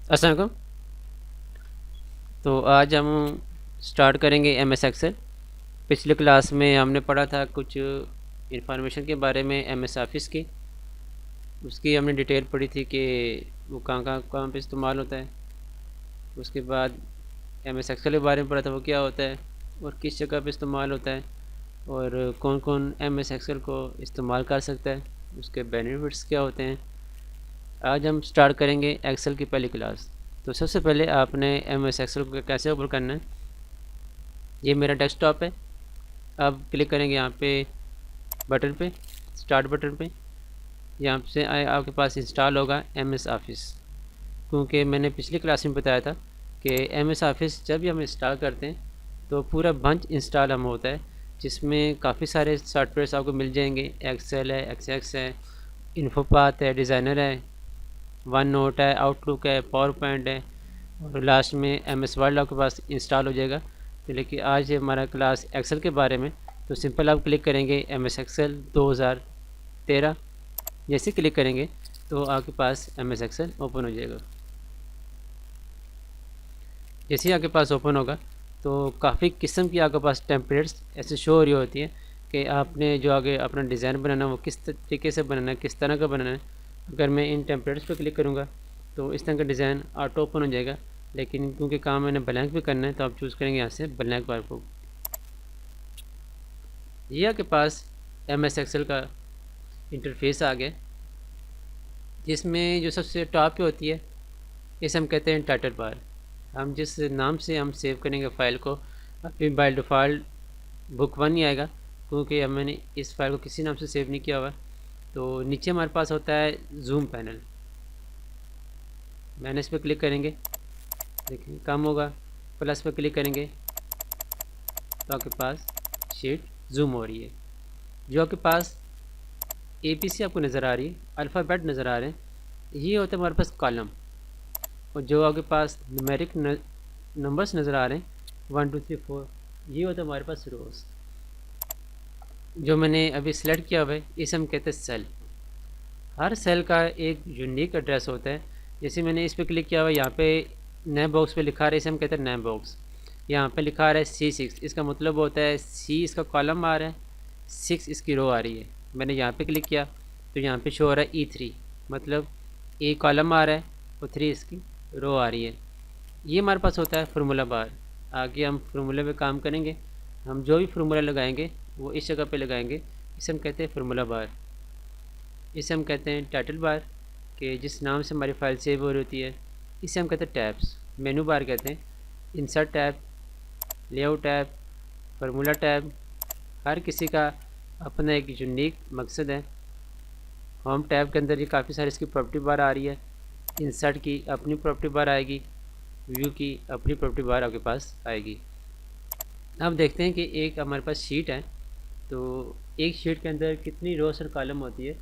अस्सलाम वालेकुम। तो आज हम स्टार्ट करेंगे एम एस एक्सेल। पिछले क्लास में हमने पढ़ा था कुछ इंफॉर्मेशन के बारे में एम एस ऑफिस की। उसकी हमने डिटेल पढ़ी थी कि वो कहाँ पे इस्तेमाल होता है। उसके बाद एम एस एक्सेल के बारे में पढ़ा था, वो क्या होता है और किस जगह पे इस्तेमाल होता है और कौन कौन एम एस एक्सेल को इस्तेमाल कर सकता है, उसके बेनिफिट्स क्या होते हैं। आज हम स्टार्ट करेंगे एक्सेल की पहली क्लास। तो सबसे पहले आपने एम एस एक्सेल को कैसे ओपन करना है। ये मेरा डेस्कटॉप है। अब क्लिक करेंगे यहाँ पे बटन पे, स्टार्ट बटन पे। यहाँ से आपके पास इंस्टॉल होगा एम एस ऑफिस, क्योंकि मैंने पिछली क्लास में बताया था कि एम एस ऑफिस जब भी हम इंस्टॉल करते हैं तो पूरा बंच इंस्टॉल हम होता है, जिसमें काफ़ी सारे सॉफ्टवेयर्स आपको मिल जाएंगे। एक्सेल है, एक्सएक्स है, इन्फोपाथ है, डिज़ाइनर है, वन नोट है, आउटलुक है, पावर पॉइंट है और लास्ट में एम एस वर्ड आपके पास इंस्टॉल हो जाएगा। तो लेकिन आज हमारा क्लास एक्सेल के बारे में। तो सिंपल आप क्लिक करेंगे एम एस एक्सेल 2013। जैसे क्लिक करेंगे तो आपके पास एम एस एक्सेल ओपन हो जाएगा। जैसे ही आपके पास ओपन होगा तो काफ़ी किस्म की आपके पास टेम्पलेट्स ऐसे शो हो रही होती हैं कि आपने जो आगे अपना डिज़ाइन बनाना है वो किस तरीके से बनाना है, किस तरह का बनाना है। अगर मैं इन टेम्पलेट्स पर क्लिक करूँगा तो इस तरह का डिज़ाइन ऑटो ओपन हो जाएगा। लेकिन क्योंकि काम मैंने ब्लैंक भी करना है तो आप चूज़ करेंगे यहाँ से ब्लैंक वर्कबुक। ये आपके पास एम एस एक्सेल का इंटरफेस आ गया, जिसमें जो सबसे टॉप पे होती है इसे हम कहते हैं टाइटल बार। हम जिस नाम से हम सेव करेंगे फ़ाइल को, अभी बाय डिफ़ॉल्ट बुक वन ही आएगा, क्योंकि अब मैंने इस फाइल को किसी नाम से सेव नहीं किया हुआ। तो नीचे हमारे पास होता है जूम पैनल। मैंने इस पर क्लिक करेंगे, देखिए कम होगा। प्लस पर क्लिक करेंगे तो आपके पास शीट जूम हो रही है। जो आपके पास APC आपको नज़र आ रही है, अल्फ़ाबेट नज़र आ रहे हैं, ये होता है हमारे पास कॉलम। और जो आपके पास न्यूमेरिक नंबर्स नज़र आ रहे हैं 1 2 3 4, ये होता है हमारे पास रोज़। जो मैंने अभी सेलेक्ट किया हुआ है इसे हम कहते हैं सेल। हर सेल का एक यूनिक एड्रेस होता है। जैसे मैंने इस पर क्लिक किया हुआ, यहाँ पे नए बॉक्स पे लिखा रहा है, इसे हम कहते हैं नए बॉक्स। यहाँ पे लिखा रहा है C6, इसका मतलब होता है C इसका कॉलम आ रहा है, 6 इसकी रो आ रही है। मैंने यहाँ पे क्लिक किया तो यहाँ पे शो हो रहा है E3, मतलब A कॉलम आ रहा है और 3 इसकी रो आ रही है। ये हमारे पास होता है फार्मूला बार। आगे हम फार्मूले पे काम करेंगे। हम जो भी फार्मूला लगाएंगे वो इस जगह पे लगाएंगे, इसे हम कहते हैं फार्मूला बार। इसे हम कहते हैं टाइटल बार, कि जिस नाम से हमारी फाइल सेव हो रही होती है। इसे हम कहते हैं टैब्स, मेनू बार कहते हैं। Insert tab, layout tab, formula tab, हर किसी का अपना एक यूनिक मकसद है। होम टैब के अंदर ये काफ़ी सारी इसकी प्रॉपर्टी बार आ रही है। इंसर्ट की अपनी प्रॉपर्टी बार आएगी, व्यू की अपनी प्रॉपर्टी बार आपके पास आएगी। अब देखते हैं कि एक हमारे पास शीट है, तो एक शीट के अंदर कितनी रोस और कॉलम होती है।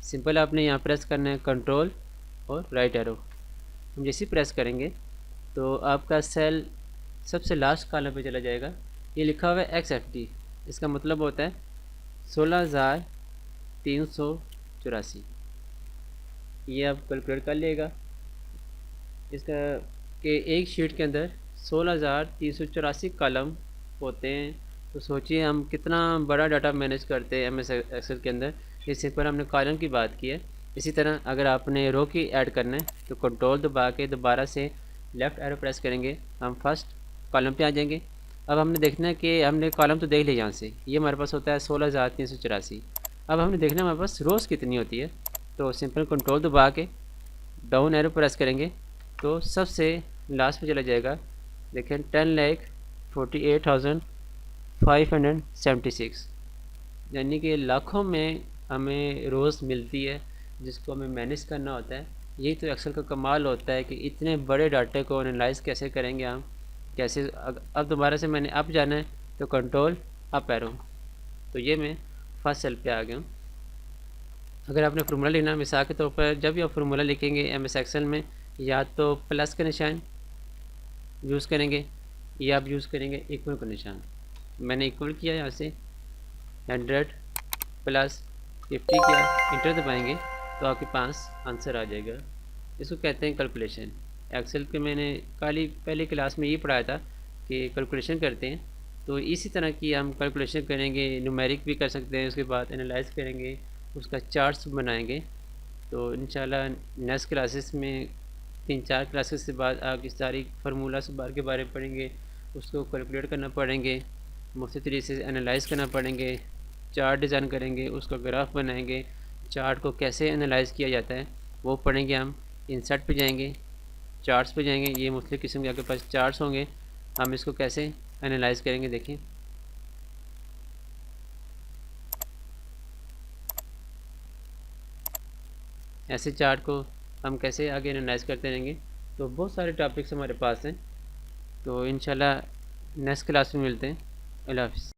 सिंपल आपने यहाँ प्रेस करना है कंट्रोल और राइट एरो। हम जैसे ही प्रेस करेंगे तो आपका सेल सबसे लास्ट कॉलम पे चला जाएगा। ये लिखा हुआ है XFT, इसका मतलब होता है 16,384। ये आप कैलकुलेट कर लेगा इसका, कि एक शीट के अंदर 16,384 कॉलम होते हैं। तो सोचिए हम कितना बड़ा डाटा मैनेज करते हैं MS एक्सेल के अंदर। इस पर हमने कॉलम की बात की है। इसी तरह अगर आपने रो की ऐड करना है तो कंट्रोल दबा के दोबारा से लेफ़्ट एरो प्रेस करेंगे, हम फर्स्ट कॉलम पे आ जाएंगे। अब हमने देखना है कि हमने कॉलम तो देख लिया, यहाँ से ये हमारे पास होता है 16,384। अब हमने देखना है हमारे पास रोज़ कितनी होती है। तो सिंपल कंट्रोल दबा के डाउन एरो प्रेस करेंगे तो सबसे लास्ट पे चला जाएगा। देखें 10,48,576, यानी कि लाखों में हमें रोज़ मिलती है जिसको हमें मैनेज करना होता है। यही तो एक्सेल का कमाल होता है कि इतने बड़े डाटे को एनालाइज कैसे करेंगे हम, कैसे। अब दोबारा से मैंने अप जाना है तो कंट्रोल अप एरो, तो ये मैं फर्स्ट सेल पे आ गया हूँ। अगर आपने फार्मूला लिखना, मिसाल के तौर पर जब भी आप फार्मूला लिखेंगे MS एक्सेल में, या तो प्लस का निशान यूज़ करेंगे या आप यूज़ करेंगे इक्वल का निशान। मैंने इक्वल किया यहाँ से 100 प्लस 50 किया, इंटर दबाएंगे तो आपके पास आंसर आ जाएगा। इसको कहते हैं कैलकुलेशन। एक्सेल के मैंने पहले क्लास में ये पढ़ाया था कि कैलकुलेशन करते हैं, तो इसी तरह की हम कैलकुलेशन करेंगे, न्यूमेरिक भी कर सकते हैं, उसके बाद एनालाइज करेंगे, उसका चार्ट्स बनाएंगे। तो इंशाल्लाह नेक्स्ट क्लासेस में 3-4 क्लासेस से बाद आगे सारी फार्मूलास बार के बारे में पढ़ेंगे, उसको कैलकुलेट करना पड़ेंगे, मुख्तलिफ तरीके से एनालाइज करना पड़ेंगे, चार्ट डिज़ाइन करेंगे, उसका ग्राफ बनाएंगे, चार्ट को कैसे एनालाइज किया जाता है वो पढ़ेंगे। हम इंसर्ट पे जाएंगे, चार्ट्स पे जाएंगे, ये मुख्तलिफ किस्म के आपके पास चार्ट्स होंगे, हम इसको कैसे एनालाइज करेंगे। देखिए ऐसे चार्ट को हम कैसे आगे एनालाइज करते रहेंगे। तो बहुत सारे टॉपिक्स हमारे पास हैं, तो इंशाल्लाह नेक्स्ट क्लास में मिलते हैं। अल्लाह हाफ़िज़।